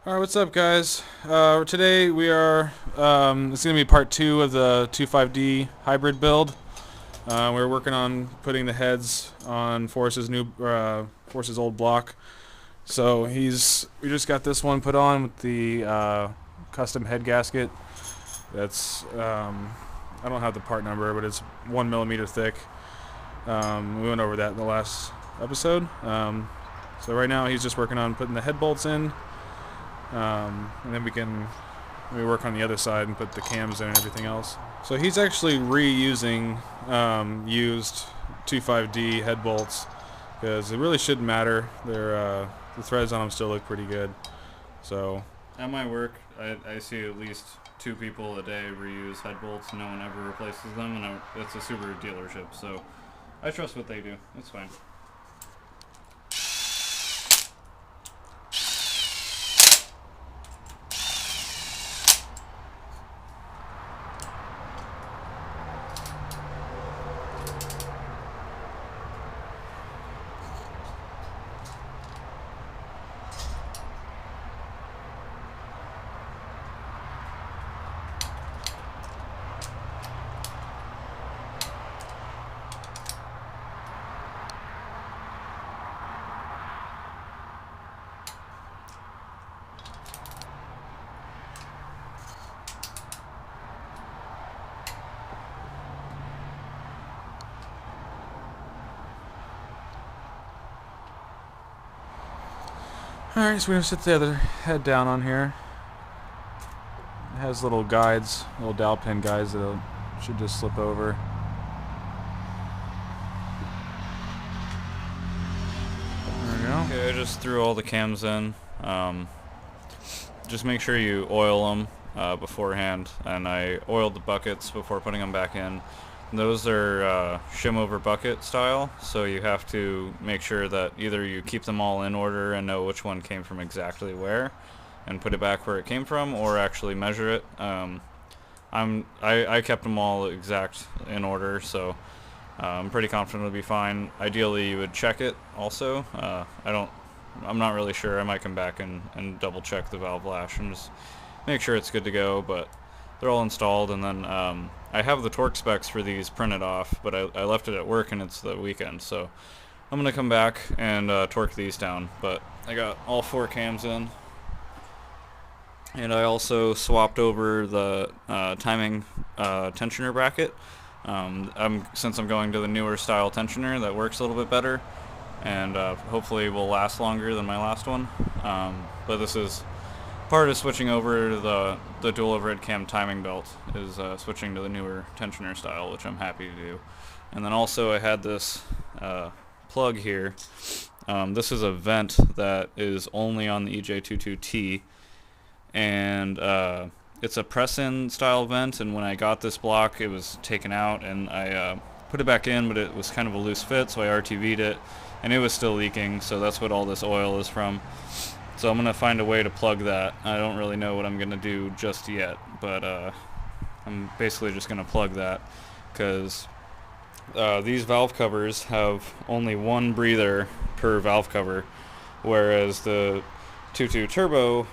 Alright, what's up guys? Today we are, it's going to be part 2 of the 25D hybrid build. We're working on putting the heads on Forrest's old block. So we just got this one put on with the custom head gasket. That's, I don't have the part number, but it's 1 millimeter thick. We went over that in the last episode. So right now he's just working on putting the head bolts in. And then we work on the other side and put the cams in and everything else. So he's actually reusing used 25D head bolts because it really shouldn't matter. The threads on them still look pretty good. So at my work, I see at least 2 people a day reuse head bolts. No one ever replaces them, and it's a Subaru dealership, so I trust what they do. It's fine. alright, so we're going to sit the other head down on here. It has little guides, little dowel pin guides that should just slip over. There we go. Okay, I just threw all the cams in. Just make sure you oil them beforehand, and I oiled the buckets before putting them back in. Those are shim over bucket style, so you have to make sure that either you keep them all in order and know which one came from exactly where and put it back where it came from, or actually measure it. I kept them all exact in order, so I'm pretty confident it'll be fine. Ideally you would check it also. I'm not really sure. I might come back and double check the valve lash and just make sure it's good to go, but they're all installed. And then I have the torque specs for these printed off, but I left it at work and it's the weekend, so I'm gonna come back and torque these down. But I got all 4 cams in, and I also swapped over the timing tensioner bracket. Since I'm going to the newer style tensioner that works a little bit better, and hopefully will last longer than my last one. But this is part of switching over to the dual overhead cam timing belt, is switching to the newer tensioner style, which I'm happy to do. And then also I had this plug here. This is a vent that is only on the EJ22T, and it's a press-in style vent, and when I got this block it was taken out, and I put it back in, but it was kind of a loose fit, so I RTV'd it, and it was still leaking, so that's what all this oil is from. So I'm going to find a way to plug that. I don't really know what I'm going to do just yet, but I'm basically just going to plug that, because these valve covers have only 1 breather per valve cover, whereas the 2.2 turbo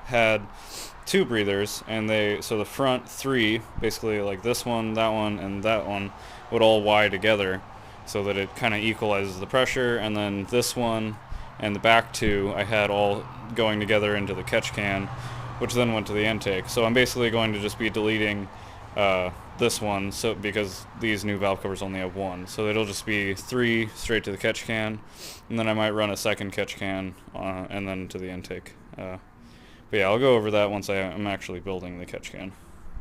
had 2 breathers, and so the front 3, basically like this one, that one, and that one, would all Y together so that it kind of equalizes the pressure, and then this one and the back 2 I had all going together into the catch can, which then went to the intake. So I'm basically going to just be deleting this one, so because these new valve covers only have 1, so it'll just be 3 straight to the catch can, and then I might run a second catch can and then to the intake. But yeah, I'll go over that once I'm actually building the catch can.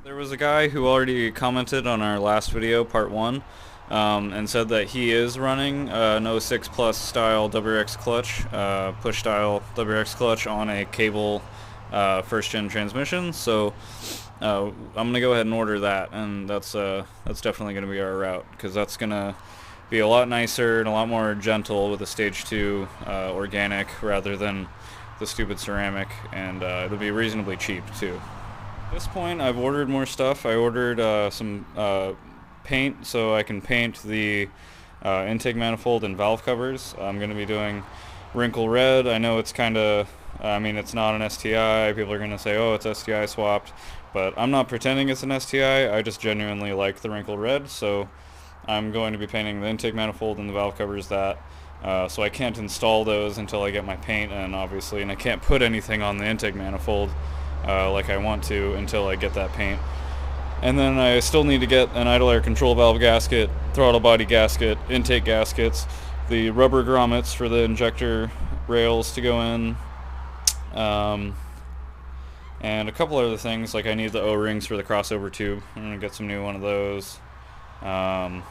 There was a guy who already commented on our last video, part 1, and said that he is running an 06 Plus style WRX clutch, push style WRX clutch on a cable first gen transmission. So I'm gonna go ahead and order that, and that's definitely gonna be our route, because that's gonna be a lot nicer and a lot more gentle with a stage 2 organic rather than the stupid ceramic, and it'll be reasonably cheap too. At this point I've ordered more stuff. I ordered some paint so I can paint the intake manifold and valve covers. I'm going to be doing wrinkle red. I know it's kind of, I mean, it's not an STI. People are going to say, oh, it's STI swapped. But I'm not pretending it's an STI. I just genuinely like the wrinkle red. So I'm going to be painting the intake manifold and the valve covers that. So I can't install those until I get my paint, and I can't put anything on the intake manifold like I want to until I get that paint. And then I still need to get an idle air control valve gasket, throttle body gasket, intake gaskets, the rubber grommets for the injector rails to go in, and a couple other things, like I need the O-rings for the crossover tube. I'm going to get some new one of those. But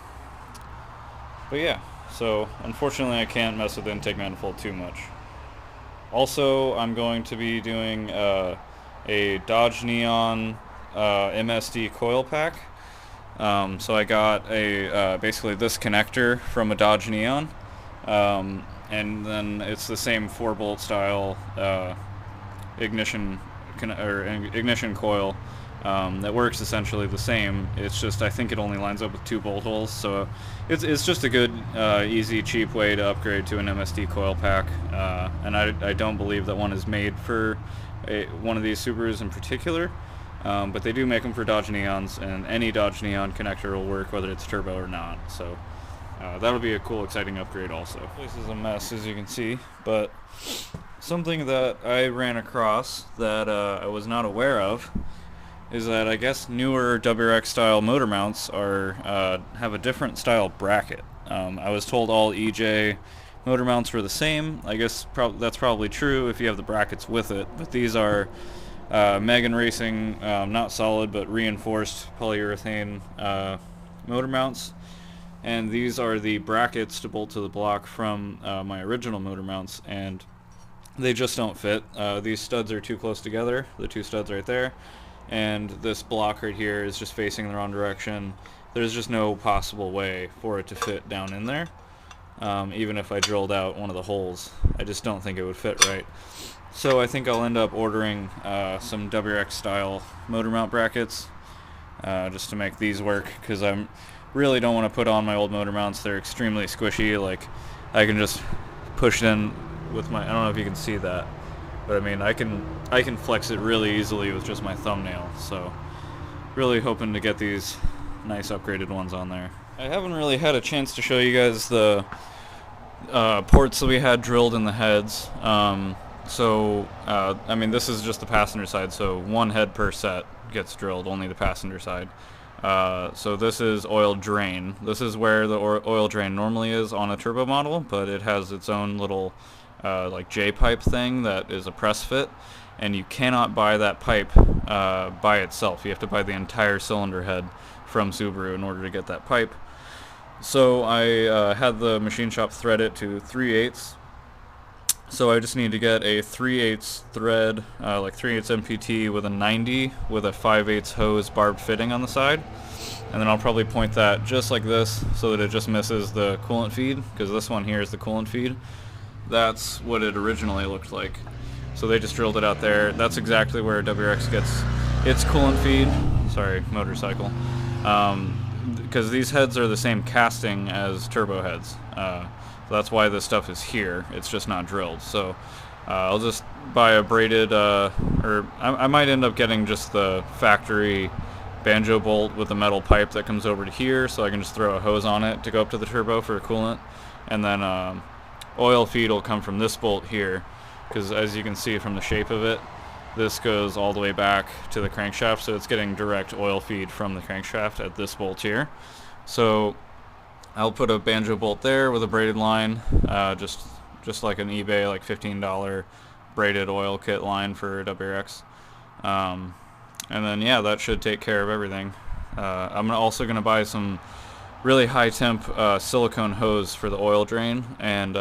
yeah, so unfortunately I can't mess with the intake manifold too much. Also, I'm going to be doing a Dodge Neon Msd Coil pack. So I got a basically this connector from a Dodge Neon, and then it's the same 4-bolt style ignition coil that works essentially the same. It's just I think it only lines up with 2 bolt holes, so it's just a good, easy, cheap way to upgrade to an Msd coil pack. And I don't believe that one is made for one of these Subarus in particular. But they do make them for Dodge Neons, and any Dodge Neon connector will work whether it's turbo or not. So that'll be a cool, exciting upgrade also. This is a mess, as you can see, but something that I ran across that I was not aware of is that I guess newer WRX style motor mounts have a different style bracket. I was told all EJ motor mounts were the same. I guess that's probably true if you have the brackets with it, but these are Megan Racing, not solid but reinforced polyurethane motor mounts, and these are the brackets to bolt to the block from my original motor mounts, and they just don't fit. These studs are too close together, the 2 studs right there, and this block right here is just facing the wrong direction. There's just no possible way for it to fit down in there. Even if I drilled out one of the holes, I just don't think it would fit right. So I think I'll end up ordering some WRX style motor mount brackets just to make these work, because I really don't want to put on my old motor mounts. They're extremely squishy. Like I can just push it in with my, I don't know if you can see that, but I mean I can flex it really easily with just my thumbnail. So really hoping to get these nice upgraded ones on there. I haven't really had a chance to show you guys the ports that we had drilled in the heads. I mean, this is just the passenger side, so 1 head per set gets drilled, only the passenger side. So this is oil drain. This is where the oil drain normally is on a turbo model, but it has its own little like J-pipe thing that is a press fit, and you cannot buy that pipe by itself. You have to buy the entire cylinder head from Subaru in order to get that pipe. So I had the machine shop thread it to 3/8. So I just need to get a 3/8 thread, like 3/8 MPT with a 90 with a 5/8 hose barbed fitting on the side. And then I'll probably point that just like this so that it just misses the coolant feed, because this one here is the coolant feed. That's what it originally looked like. So they just drilled it out there. That's exactly where WRX gets its coolant feed. Sorry, motorcycle. Because these heads are the same casting as turbo heads. So that's why this stuff is here. It's just not drilled. So I'll just buy a braided, or I might end up getting just the factory banjo bolt with a metal pipe that comes over to here, so I can just throw a hose on it to go up to the turbo for coolant. And then oil feed will come from this bolt here, because as you can see from the shape of it, this goes all the way back to the crankshaft, so it's getting direct oil feed from the crankshaft at this bolt here. So I'll put a banjo bolt there with a braided line, just like an eBay, like $15 braided oil kit line for WRX. And then yeah, that should take care of everything. I'm also going to buy some really high temp silicone hose for the oil drain, and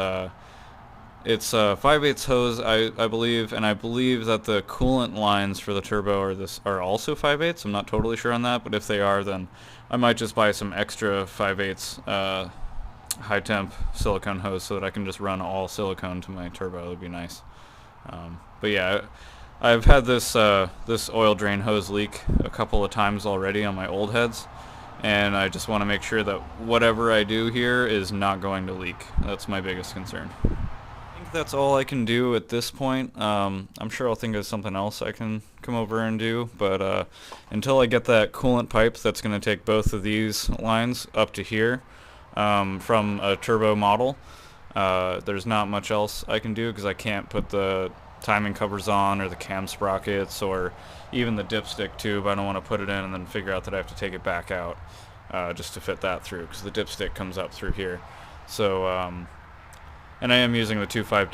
it's a 5/8 hose, I believe, and I believe that the coolant lines for the turbo are also 5/8. I'm not totally sure on that, but if they are, then I might just buy some extra 5/8 high temp silicone hose so that I can just run all silicone to my turbo. It would be nice. But yeah, I've had this this oil drain hose leak a couple of times already on my old heads, and I just want to make sure that whatever I do here is not going to leak. That's my biggest concern. I think think that's all I can do at this point. I'm sure I'll think of something else I can come over and do, but until I get that coolant pipe that's going to take both of these lines up to here from a turbo model, there's not much else I can do because I can't put the timing covers on or the cam sprockets or even the dipstick tube. I don't want to put it in and then figure out that I have to take it back out just to fit that through, because the dipstick comes up through here. So and I am using the 2.5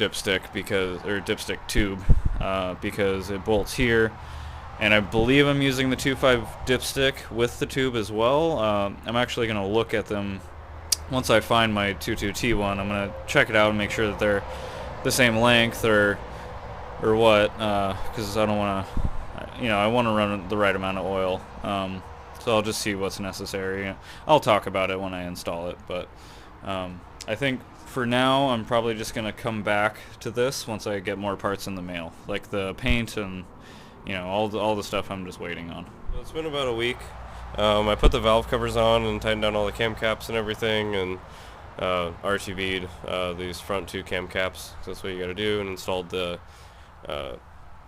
dipstick tube because it bolts here, and I believe I'm using the 2.5 dipstick with the tube as well. I'm actually going to look at them once I find my 22T one. I'm going to check it out and make sure that they're the same length or what, because I don't want to, I want to run the right amount of oil. So I'll just see what's necessary. I'll talk about it when I install it, but I think for now I'm probably just going to come back to this once I get more parts in the mail, like the paint and all the stuff I'm just waiting on. It's been about a week. I put the valve covers on and tightened down all the cam caps and everything, and RTV'd these front two cam caps, 'cause that's what you got to do, and installed the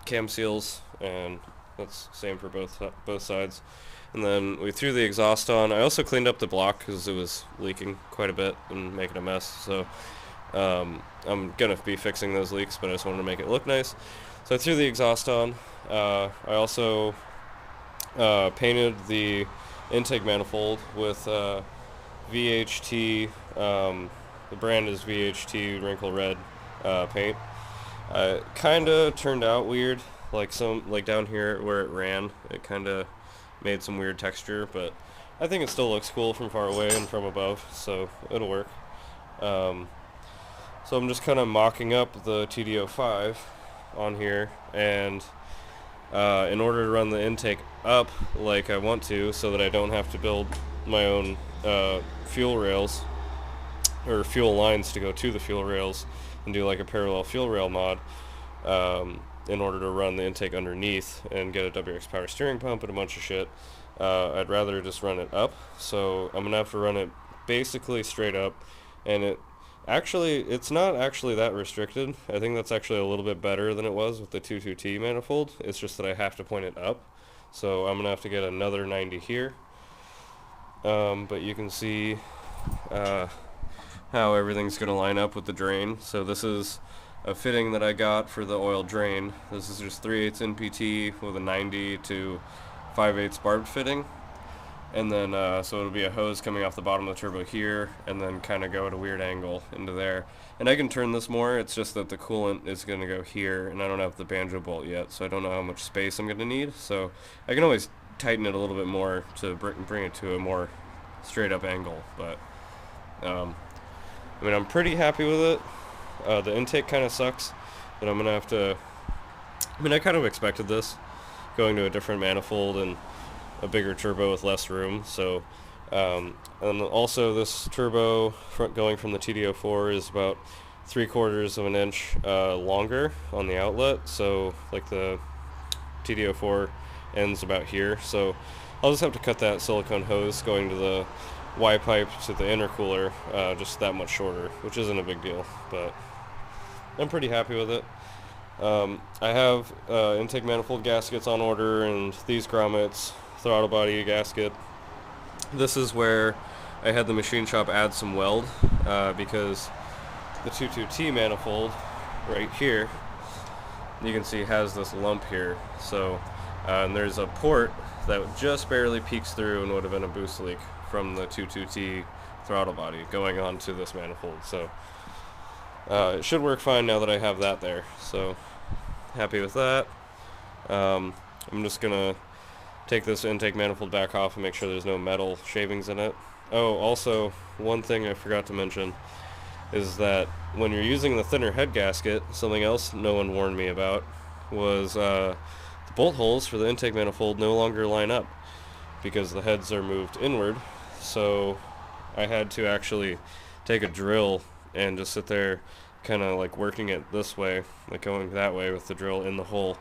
cam seals, and that's same for both sides. And then we threw the exhaust on. I also cleaned up the block because it was leaking quite a bit and making a mess. So I'm gonna be fixing those leaks, but I just wanted to make it look nice. So I threw the exhaust on. I also painted the intake manifold with VHT. The brand is VHT Wrinkle Red paint. Kind of turned out weird, like down here where it ran, it kind of made some weird texture, but I think it still looks cool from far away and from above, so it'll work. So I'm just kind of mocking up the TD05 on here, and in order to run the intake up like I want to, so that I don't have to build my own fuel rails or fuel lines to go to the fuel rails and do like a parallel fuel rail mod, in order to run the intake underneath and get a WX power steering pump and a bunch of shit, I'd rather just run it up. So I'm gonna have to run it basically straight up, and it's not actually that restricted. I think that's actually a little bit better than it was with the 22T manifold. It's just that I have to point it up, so I'm gonna have to get another 90 here. But you can see how everything's gonna line up with the drain. So this is a fitting that I got for the oil drain. This is just 3/8 NPT with a 90 to 5/8 barbed fitting, and then so it'll be a hose coming off the bottom of the turbo here, and then kind of go at a weird angle into there. And I can turn this more. It's just that the coolant is going to go here, and I don't have the banjo bolt yet, so I don't know how much space I'm going to need. So I can always tighten it a little bit more to bring it to a more straight up angle. But I mean, I'm pretty happy with it. The intake kind of sucks, but I'm gonna have to. I mean, I kind of expected this, going to a different manifold and a bigger turbo with less room. So, and also this turbo going from the TD04 is about 3/4 of an inch longer on the outlet. So, like the TD04 ends about here. So, I'll just have to cut that silicone hose going to the Y pipe to the intercooler just that much shorter, which isn't a big deal, but I'm pretty happy with it. I have intake manifold gaskets on order, and these grommets, throttle body gasket. This is where I had the machine shop add some weld because the 22T manifold right here, you can see has this lump here. So and there's a port that just barely peeks through and would have been a boost leak from the 22T throttle body going on to this manifold. So it should work fine now that I have that there. So happy with that. I'm just gonna take this intake manifold back off and make sure there's no metal shavings in it. Oh, also one thing I forgot to mention is that when you're using the thinner head gasket, something else no one warned me about was the bolt holes for the intake manifold no longer line up because the heads are moved inward. So I had to actually take a drill and just sit there kind of like working it this way, like going that way with the drill in the hole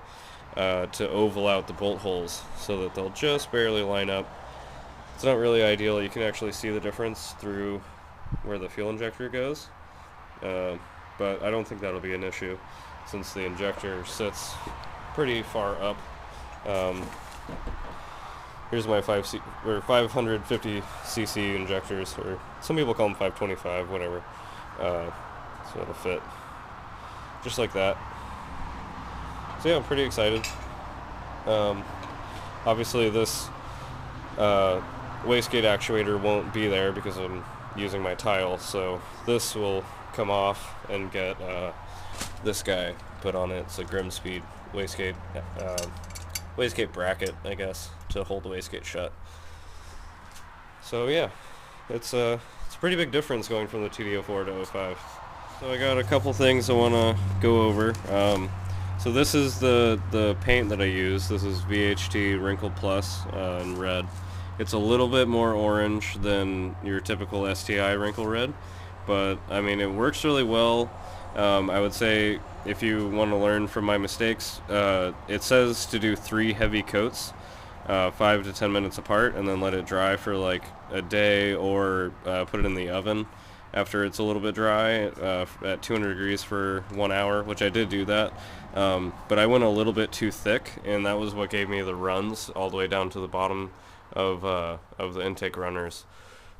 to oval out the bolt holes so that they'll just barely line up. It's not really ideal. You can actually see the difference through where the fuel injector goes. but I don't think that'll be an issue since the injector sits pretty far up. Here's my 550 cc injectors, or some people call them 525, whatever. So it'll fit just like that. So yeah, I'm pretty excited. Obviously this wastegate actuator won't be there because I'm using my tile, so this will come off and get this guy put on it. It's a Grimspeed wastegate bracket, I guess, to hold the wastegate shut. So yeah, it's a pretty big difference going from the TD04 to 05. So I got a couple things I want to go over. So this is the paint that I use. This is VHT Wrinkle Plus in red. It's a little bit more orange than your typical STI wrinkle red, but I mean it works really well. I would say if you want to learn from my mistakes, it says to do 3 heavy coats, 5 to 10 minutes apart, and then let it dry for like a day, or put it in the oven after it's a little bit dry at 200 degrees for 1 hour, which I did do that. But I went a little bit too thick, and that was what gave me the runs all the way down to the bottom of the intake runners.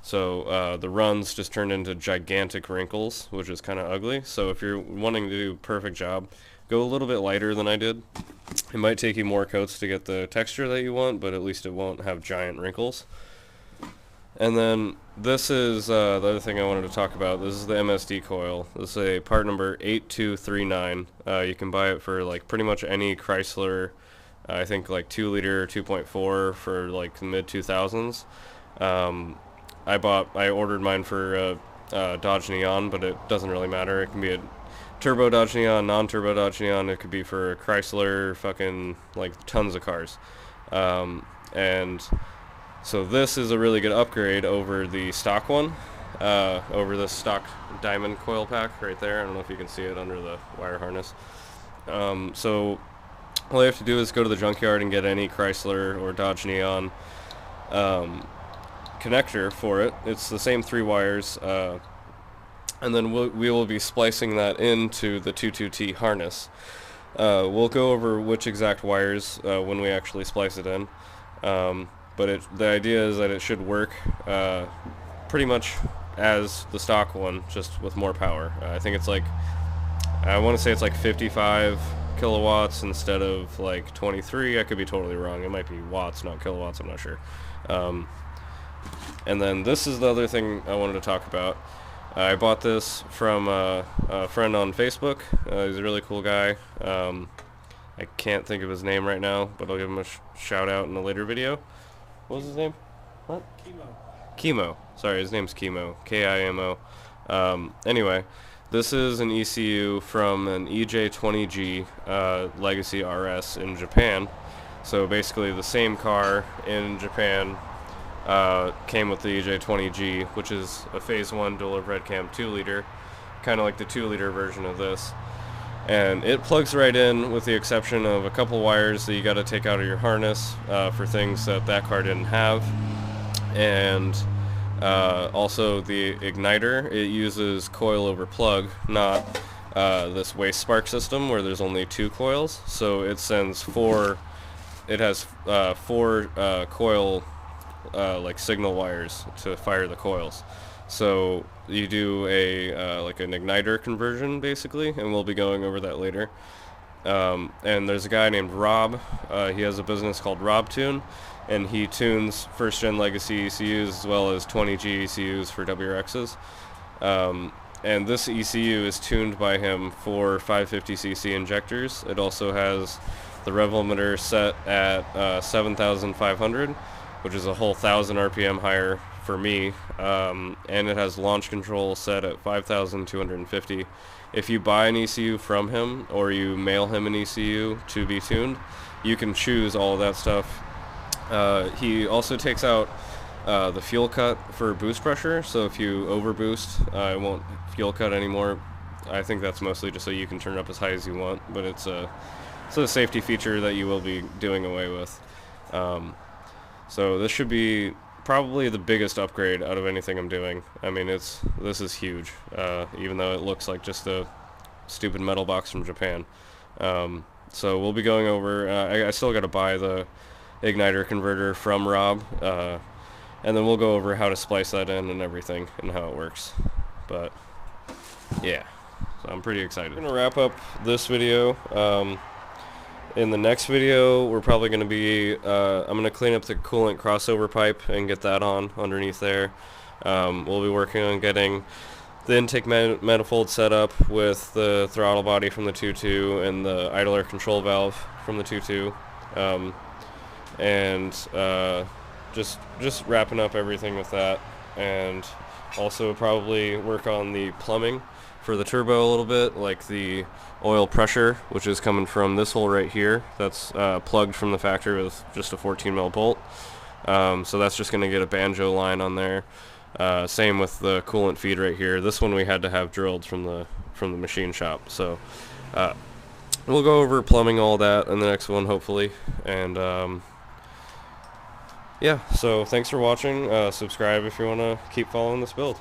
So the runs just turned into gigantic wrinkles, which is kind of ugly. So if you're wanting to do a perfect job, go a little bit lighter than I did. It might take you more coats to get the texture that you want, but at least it won't have giant wrinkles. And then this is the other thing I wanted to talk about. This is the Msd Coil. This is a part number 8239. You can buy it for like pretty much any Chrysler, I think like 2 liter, 2.4 for like mid 2000s. I ordered mine for Dodge Neon, but it doesn't really matter. It can be a turbo Dodge Neon, non-turbo Dodge Neon. It could be for Chrysler, fucking like tons of cars. And so this is a really good upgrade over the stock one, over the stock diamond coil pack right there. I don't know if you can see it under the wire harness. So all you have to do is go to the junkyard and get any Chrysler or Dodge Neon connector for it. It's the same 3 wires, and then we will be splicing that into the 22T harness. We'll go over which exact wires when we actually splice it in. But the idea is that it should work pretty much as the stock one, just with more power. I think it's like, I want to say it's like 55 kilowatts instead of like 23. I could be totally wrong. It might be watts, not kilowatts. I'm not sure. And then this is the other thing I wanted to talk about. I bought this from a friend on Facebook. He's a really cool guy. I can't think of his name right now, but I'll give him a shout out in a later video. What was his name? What? Chemo. Sorry, his name's Chemo. K-I-M-O. Anyway, this is an ECU from an EJ22T Legacy RS in Japan. So basically the same car in Japan came with the EJ22T, which is a phase 1 dual overhead cam 2 liter, kind of like the 2 liter version of this. And it plugs right in, with the exception of a couple wires that you got to take out of your harness for things that car didn't have. And also the igniter, it uses coil over plug, not this waste spark system where there's only 2 coils. So it sends 4, it has 4 coil like signal wires to fire the coils. So you do a like an igniter conversion basically, and we'll be going over that later. And there's a guy named Rob. He has a business called Rob Tune, and he tunes first gen legacy ECUs as well as 20G ECUs for WRXs. And this ECU is tuned by him for 550cc injectors. It also has the rev limiter set at 7,500, which is a whole 1,000 RPM higher for me, and it has launch control set at 5,250. If you buy an ECU from him, or you mail him an ECU to be tuned, you can choose all of that stuff. He also takes out the fuel cut for boost pressure, so if you overboost, it won't fuel cut anymore. I think that's mostly just so you can turn it up as high as you want, but it's a safety feature that you will be doing away with. So this should be probably the biggest upgrade out of anything I'm doing. I mean, this is huge, even though it looks like just a stupid metal box from Japan. So we'll be going over, I still got to buy the igniter converter from Rob, and then we'll go over how to splice that in and everything and how it works. But yeah, so I'm pretty excited. I'm going to wrap up this video. In the next video, we're probably going to be, I'm going to clean up the coolant crossover pipe and get that on underneath there. We'll be working on getting the intake manifold set up with the throttle body from the 2.2 and the idler control valve from the 2.2. Just wrapping up everything with that, and also probably work on the plumbing for the turbo a little bit, like the oil pressure, which is coming from this hole right here. That's plugged from the factory with just a 14 mil bolt. So that's just going to get a banjo line on there. Same with the coolant feed right here. This one we had to have drilled from the machine shop. So we'll go over plumbing, all that in the next one hopefully. And yeah, so thanks for watching. Subscribe if you want to keep following this build.